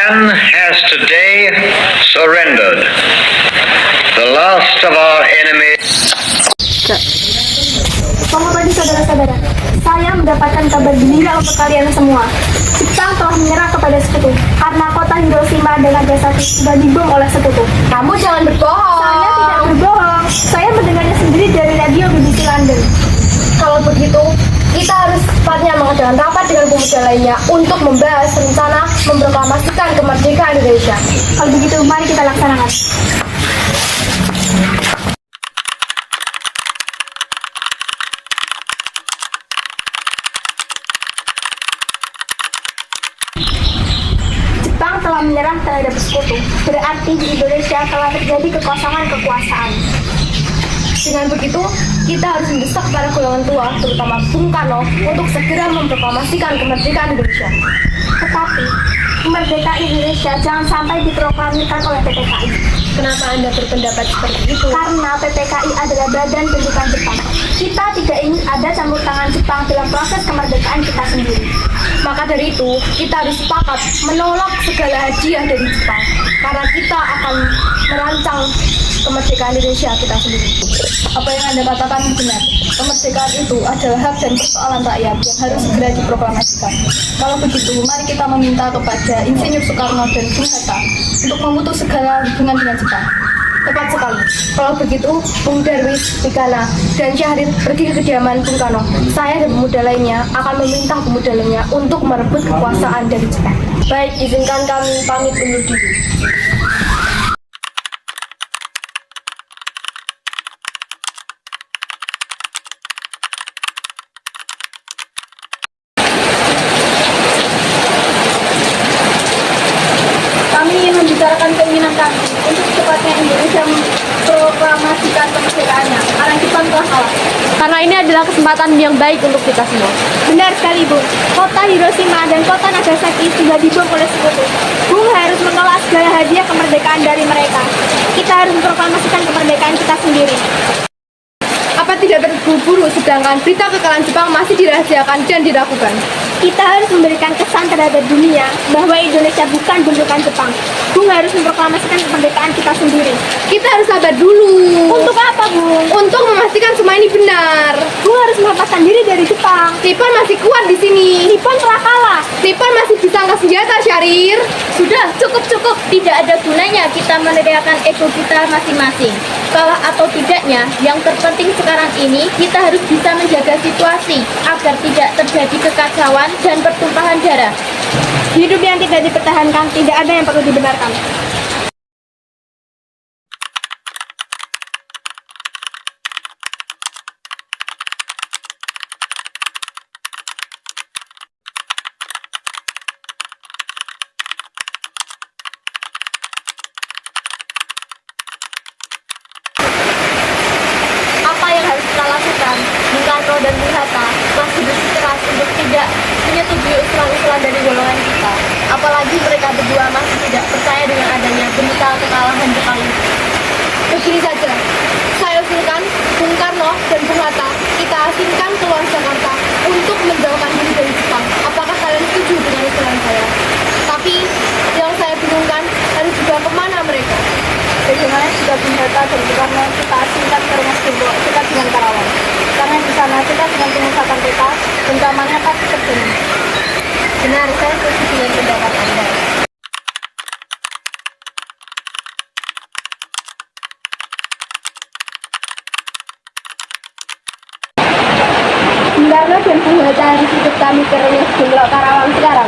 Japan has today surrendered. The last of our enemies. Selamat pagi saudara-saudara. Saya mendapatkan kabar gembira untuk kalian semua. Jepang telah menyerah kepada sekutu karena kota Hiroshima dan Nagasaki sudah dibom oleh sekutu. Kamu jangan berbohong. Saya tidak berbohong. Saya mendengarnya sendiri dari radio BBC London. Kalau begitu, kita harus secepatnya mengadakan rapat dengan pemuda lainnya untuk membahas rencana memproklamasikan kemerdekaan Indonesia. Kalau begitu, mari kita laksanakan. Jepang telah menyerah terhadap sekutu. Berarti di Indonesia telah terjadi kekosongan kekuasaan. Dengan begitu, kita harus mendesak para golongan tua, terutama Bung Karno, untuk segera memproklamasikan kemerdekaan Indonesia. Tetapi, kemerdekaan Indonesia jangan sampai diproklamirkan oleh PPKI. Kenapa Anda berpendapat seperti itu? Karena PPKI adalah badan pendidikan Jepang. Kita tidak ingin ada campur tangan Jepang dalam proses kemerdekaan kita sendiri. Maka dari itu, kita harus sepakat menolak segala hadiah dari Jepang. Karena kita akan merancang kemerdekaan Indonesia kita sendiri. Apa yang Anda katakan benar. Kemerdekaan itu adalah hak dan persoalan rakyat yang harus segera diproklamasikan. Kalau begitu, mari kita meminta kepada Insinyur Soekarno dan Bung Hatta untuk memutus segala hubungan dengan Jepang. Tepat sekali. Kalau begitu, Bung Darwis, Tikana, dan Syahrir pergi ke kediaman Bung Karno. Saya dan pemuda lainnya akan meminta pemuda lainnya untuk merebut kekuasaan dari Jepang. Baik, izinkan kami pamit undur diri. Kami ingin membicarakan keinginan kami untuk secepatnya Indonesia memproklamasikan kemerdekaannya karena Jepang telah kalah. Karena ini adalah kesempatan yang baik untuk kita semua. Benar sekali, Bung. Kota Hiroshima dan kota Nagasaki sudah dibom oleh sekutu. Bung harus menolak segala hadiah kemerdekaan dari mereka. Kita harus memproklamasikan kemerdekaan kita sendiri. Apa tidak terburu-buru sedangkan berita kekalahan Jepang masih dirahasiakan dan diragukan? Kita harus memberikan kesan terhadap dunia bahwa Indonesia bukan bentukan Jepang. Bung harus memproklamasikan kemerdekaan kita sendiri. Kita harus sabar dulu. Untuk apa, Bung? Untuk memastikan semua ini benar. Bung harus melepaskan diri dari Jepang. Nippon masih kuat di sini. Nippon telah kalah. Nippon masih bisa angkat senjata, Syahrir. Sudah, cukup. Tidak ada gunanya kita meneriakan ego kita masing-masing. Kalah atau tidaknya, yang terpenting sekarang ini kita harus bisa menjaga situasi agar tidak terjadi kekacauan dan pertumpahan darah. Hidup yang tidak dipertahankan tidak ada yang perlu dibenarkan. Apa yang harus kita lakukan? Bung Karno dan Bung Hatta masih bersikeras untuk tidak menyetujui usulan-usulan dari golongan kita. Apalagi mereka berdua masih tidak percaya dengan adanya berita kekalahan Jepang itu. Begini saja, saya usulkan Bung Karno dan Bung Hatta kita asingkan keluar Jakarta untuk menjauhkan diri dari Jepang. Apakah kalian setuju dengan usulan saya? Tapi yang saya bingungkan harus juga kemana mereka? Bagaimana jika Bung Hatta dan Bung Karno kita asingkan ke rumah Gembok kita dengan Karawang? Karena di sana kita dengan pengusahaan peta dan keamanannya pasti terjamin. Benar, saya setuju dengan pendapat Anda. Bung Karno dan Bung Hatta harus ikut kami ke rumah Gembok Karawang sekarang.